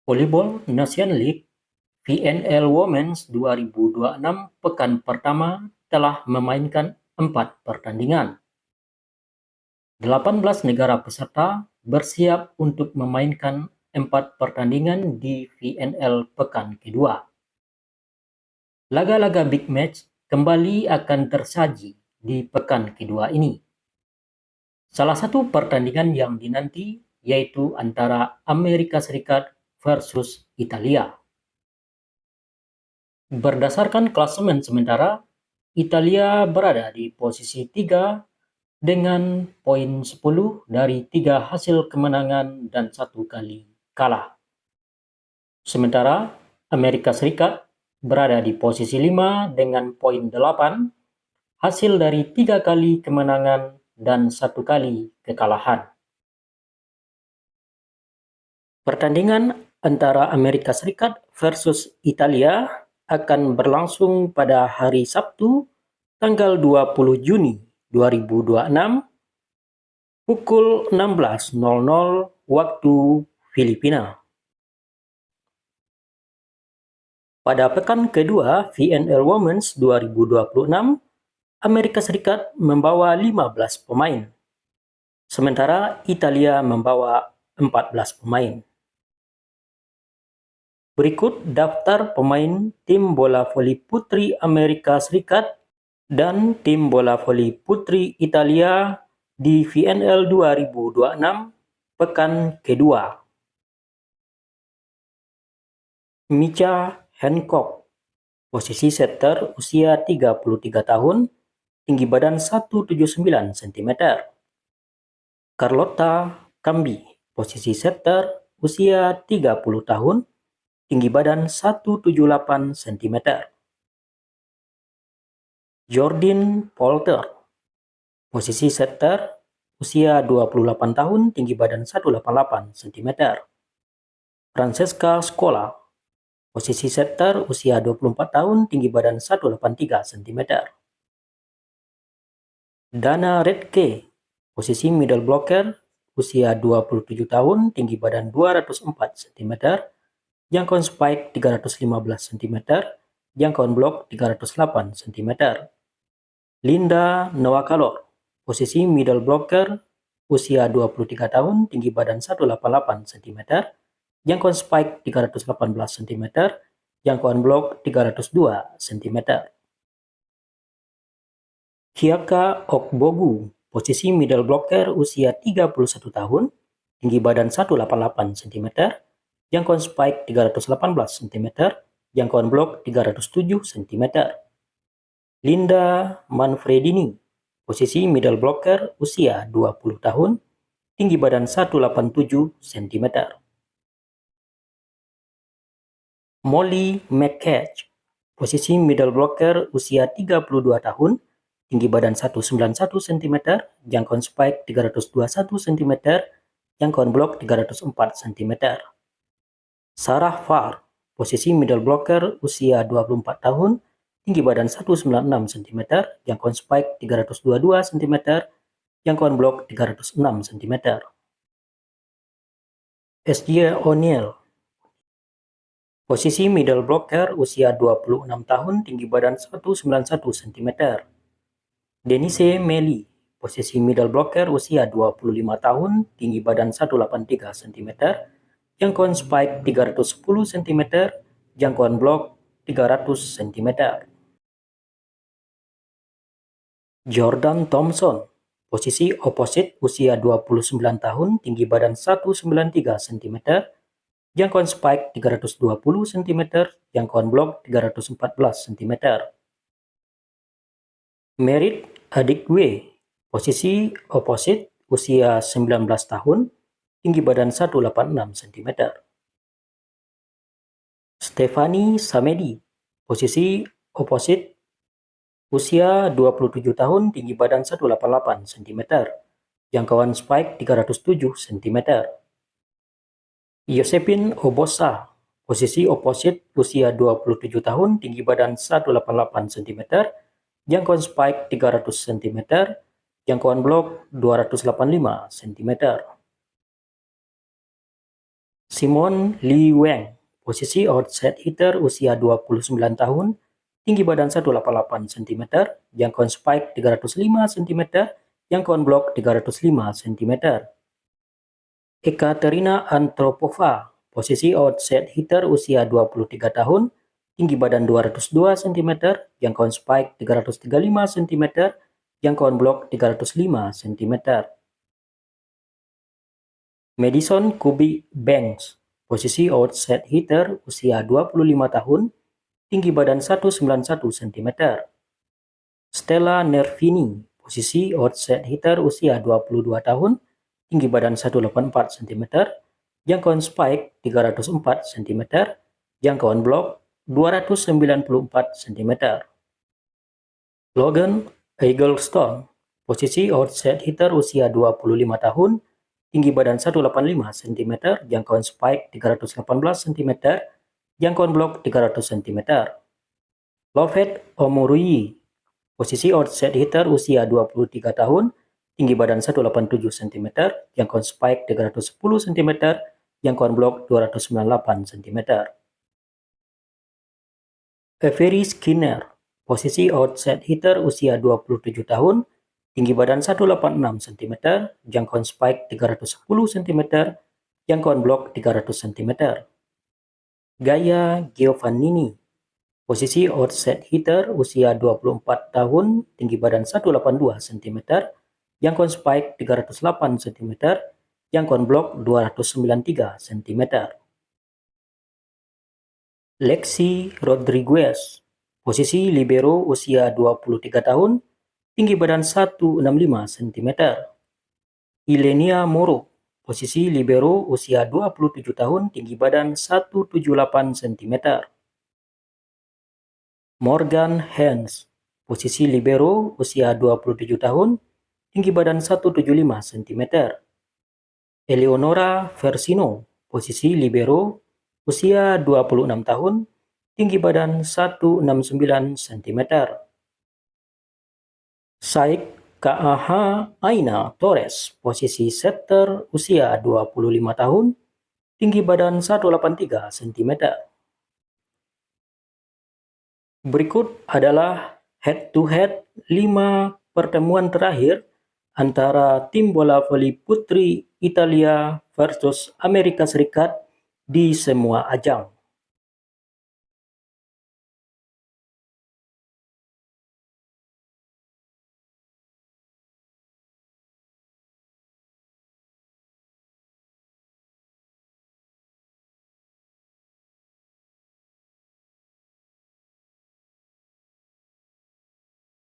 Volleyball Nation League VNL Women's 2026 pekan pertama telah memainkan 4 pertandingan. 18 negara peserta bersiap untuk memainkan 4 pertandingan di VNL pekan kedua. Laga-laga big match kembali akan tersaji di pekan kedua ini. Salah satu pertandingan yang dinanti yaitu antara Amerika Serikat versus Italia. Berdasarkan klasemen sementara, Italia berada di posisi 3 dengan poin 10 dari 3 hasil kemenangan dan 1 kali kalah. Sementara Amerika Serikat berada di posisi 5 dengan poin 8 hasil dari 3 kali kemenangan dan 1 kali kekalahan. Pertandingan antara Amerika Serikat versus Italia akan berlangsung pada hari Sabtu, tanggal 20 Juni 2026, pukul 16.00 waktu Filipina. Pada pekan kedua VNL Women's 2026, Amerika Serikat membawa 15 pemain, sementara Italia membawa 14 pemain. Berikut daftar pemain tim bola voli putri Amerika Serikat dan tim bola voli putri Italia di VNL 2026 pekan kedua. Micha Hancock, posisi setter, usia 33 tahun, tinggi badan 179 cm. Carlotta Cambi, posisi setter, usia 30 tahun, tinggi badan 178 cm. Jordan Polter, posisi setter, usia 28 tahun, tinggi badan 188 cm. Francesca Scola, posisi setter, usia 24 tahun, tinggi badan 183 cm. Dana Redke, posisi middle blocker, usia 27 tahun, tinggi badan 204 cm. Jangkauan spike 315 cm, jangkauan blok 308 cm. Linda Nowakalor, posisi middle blocker, usia 23 tahun, tinggi badan 188 cm, jangkauan spike 318 cm, jangkauan blok 302 cm. Kiaka Okbogu, posisi middle blocker, usia 31 tahun, tinggi badan 188 cm, jangkauan spike 318 cm, jangkauan blok 307 cm. Linda Manfredini, posisi middle blocker, usia 20 tahun, tinggi badan 187 cm. Molly McCatch, posisi middle blocker, usia 32 tahun, tinggi badan 191 cm, jangkauan spike 321 cm, jangkauan blok 304 cm. Sarah Farr, posisi middle blocker, usia 24 tahun, tinggi badan 196 cm, jangkauan spike 322 cm, jangkauan blok 306 cm. SJ O'Neil, posisi middle blocker, usia 26 tahun, tinggi badan 191 cm. Denise Meli, posisi middle blocker, usia 25 tahun, tinggi badan 183 cm, jangkauan spike 310 cm, jangkauan blok 300 cm. Jordan Thompson, posisi opposite, usia 29 tahun, tinggi badan 193 cm, jangkauan spike 320 cm, jangkauan blok 314 cm. Merit Adikwe, posisi opposite, usia 19 tahun, tinggi badan 186 cm. Stephanie Samedi, posisi opposite, usia 27 tahun, tinggi badan 188 cm, jangkauan spike 307 cm. Josephine Obosa, posisi opposite, usia 27 tahun, tinggi badan 188 cm, jangkauan spike 300 cm, jangkauan blok 285 cm. Simon Lee Wang, posisi outside hitter usia 29 tahun, tinggi badan 188 cm, jangkauan spike 305 cm, jangkauan blok 305 cm. Ekaterina Antropova, posisi outside hitter usia 23 tahun, tinggi badan 202 cm, jangkauan spike 335 cm, jangkauan blok 305 cm. Madison Kubi Banks, posisi outside hitter usia 25 tahun, tinggi badan 191 cm. Stella Nervini, posisi outside hitter usia 22 tahun, tinggi badan 184 cm, jangkauan spike 304 cm, jangkauan blok 294 cm. Logan Eggleston, posisi outside hitter usia 25 tahun, tinggi badan 185 cm, jangkauan spike 318 cm, jangkauan blok 300 cm. Lovett Omoruyi, posisi outside hitter usia 23 tahun, tinggi badan 187 cm, jangkauan spike 310 cm, jangkauan blok 298 cm. Avery Skinner, posisi outside hitter usia 27 tahun, tinggi badan 186 cm, jangkauan spike 310 cm, jangkauan blok 300 cm. Gaia Giovannini, posisi outside hitter usia 24 tahun, tinggi badan 182 cm, jangkauan spike 308 cm, jangkauan blok 293 cm. Lexi Rodriguez, posisi libero usia 23 tahun, tinggi badan 165 cm. Ilenia Moro, posisi libero usia 27 tahun, tinggi badan 178 cm. Morgan Hens, posisi libero usia 27 tahun, tinggi badan 175 cm. Eleonora Versino, posisi libero usia 26 tahun, tinggi badan 169 cm. Saik KAH Aina Torres, posisi setter usia 25 tahun, tinggi badan 183 cm. Berikut adalah head-to-head 5 pertemuan terakhir antara tim bola voli putri Italia versus Amerika Serikat di semua ajang.